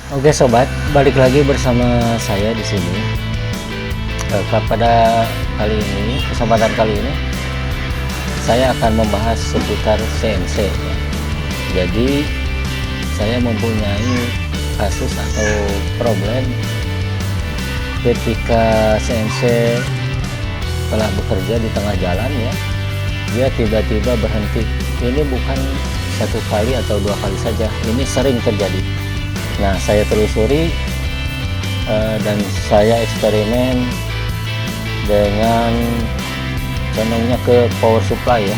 Oke sobat, balik lagi bersama saya di sini. Pada kesempatan kali ini, saya akan membahas seputar CNC. Jadi, saya mempunyai kasus atau problem ketika CNC telah bekerja di tengah jalan ya, dia tiba-tiba berhenti. Ini bukan satu kali atau dua kali saja, ini sering terjadi. Nah, saya telusuri dan saya eksperimen dengan condongnya ke power supply ya.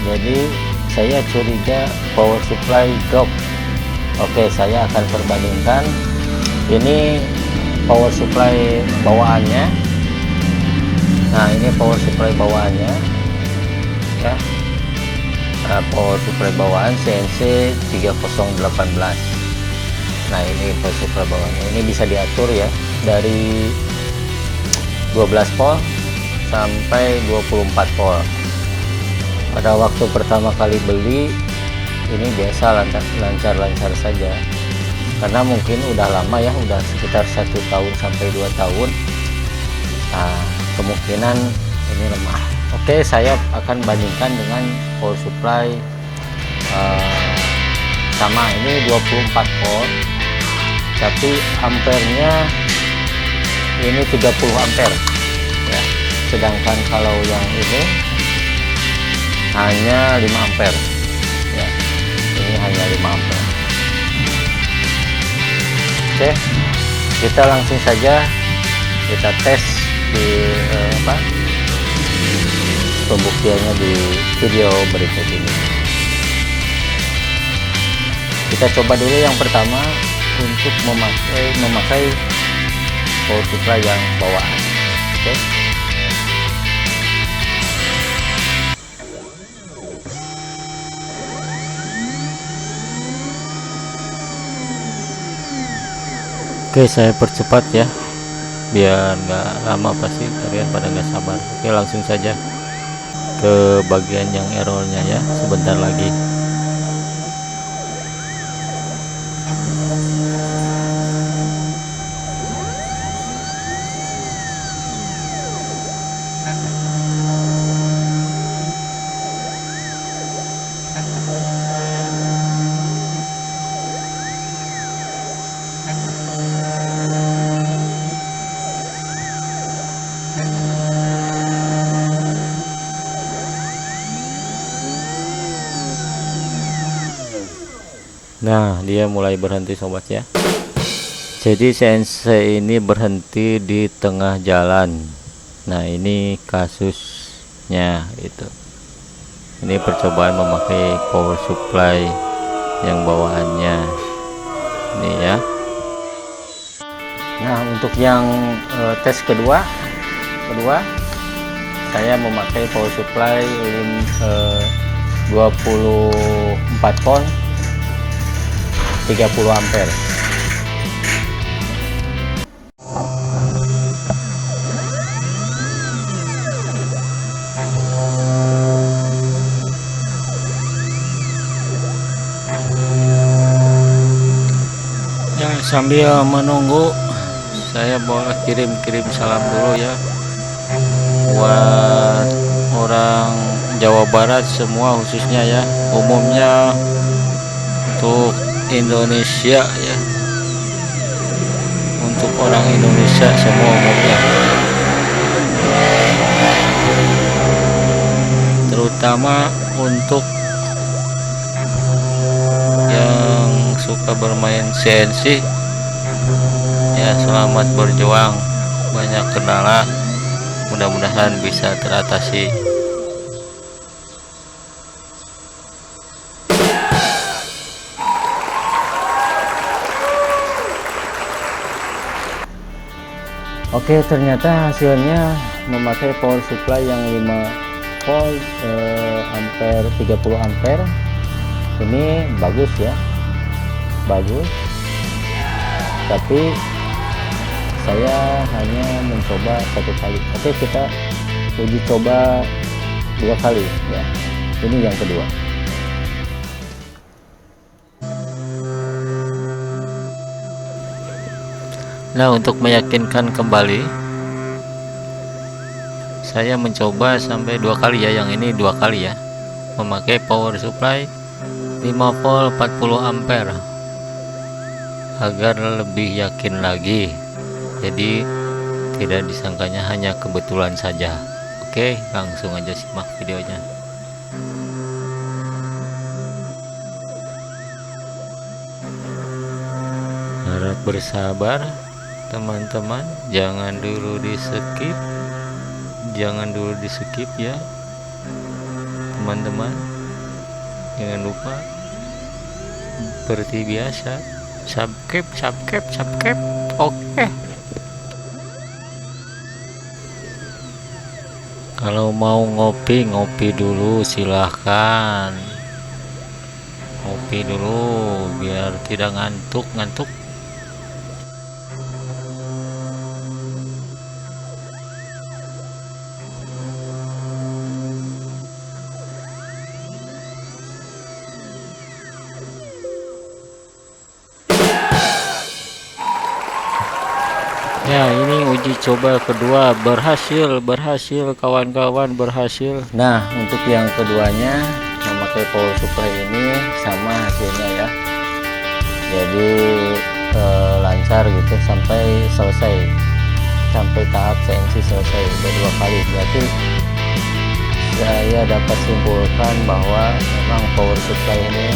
Jadi saya curiga power supply drop. Oke, saya akan perbandingkan ini power supply bawaannya. Nah, ini power supply bawaannya ya. Power supply bawaan CNC 3018. Nah, ini power supply bawahnya, ini bisa diatur ya dari 12 volt sampai 24 volt. Pada waktu pertama kali beli ini biasa lancar-lancar saja, karena mungkin udah lama ya, udah sekitar 1 tahun sampai 2 tahun. Nah, kemungkinan ini lemah. Oke, saya akan bandingkan dengan power supply sama, ini 24 volt tapi ampernya ini 30 ampere ya, sedangkan kalau yang ini hanya 5 ampere ya, ini hanya 5 ampere. Oke, kita langsung saja kita tes di pembuktiannya di video berikut ini. Kita coba dulu yang pertama untuk memakai power supply yang bawaan. Oke. Oke, saya percepat ya, biar nggak lama, pasti kalian pada nggak sabar. Oke, langsung saja ke bagian yang errornya ya, sebentar lagi. Nah, dia mulai berhenti sobat ya. Jadi CNC ini berhenti di tengah jalan. Nah, ini kasusnya itu. Ini percobaan memakai power supply yang bawaannya ini ya. Nah, untuk yang tes kedua saya memakai power supply 24 volt 30 ampere. Ya, sambil menunggu saya boleh kirim salam dulu ya buat orang Jawa Barat semua, khususnya ya, umumnya untuk Indonesia ya, untuk orang Indonesia semua umumnya, terutama untuk yang suka bermain CNC ya. Selamat berjuang, banyak kendala, mudah-mudahan bisa teratasi. Oke, ternyata hasilnya memakai power supply yang 5 volt ampere 30 ampere. Ini bagus ya, bagus. Tapi saya hanya mencoba 1 kali. Oke, kita uji coba 2 kali ya. Ini yang kedua. Nah, untuk meyakinkan kembali, saya mencoba sampai 2 kali ya, yang ini 2 kali ya, memakai power supply 5 volt 40 ampere agar lebih yakin lagi. Jadi tidak disangkanya hanya kebetulan saja. Oke, langsung aja simak videonya. Harap bersabar teman-teman, jangan dulu di skip, ya teman-teman. Jangan lupa seperti biasa subscribe. Oke. Kalau mau ngopi dulu, silahkan ngopi dulu biar tidak ngantuk. Ya, ini uji coba kedua berhasil kawan-kawan, berhasil. Nah, untuk yang keduanya memakai power supply ini sama hasilnya ya. Jadi lancar gitu sampai selesai, sampai tahap CNC selesai. Udah 2 kali, berarti saya dapat simpulkan bahwa memang power supply ini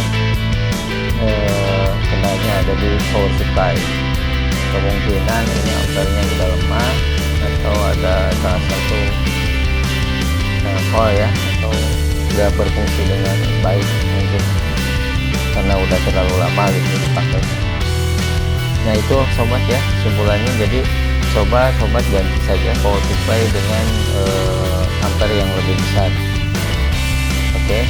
kendalanya ada di power supply. Kemungkinan ini ampernya sudah lemah, atau ada salah satu coil ya, atau tidak berfungsi dengan baik mungkin karena udah terlalu lama gitu dipakai. Nah itu sobat ya simpulannya. Jadi coba sobat ganti saja power supply dengan ampere yang lebih besar. Oke.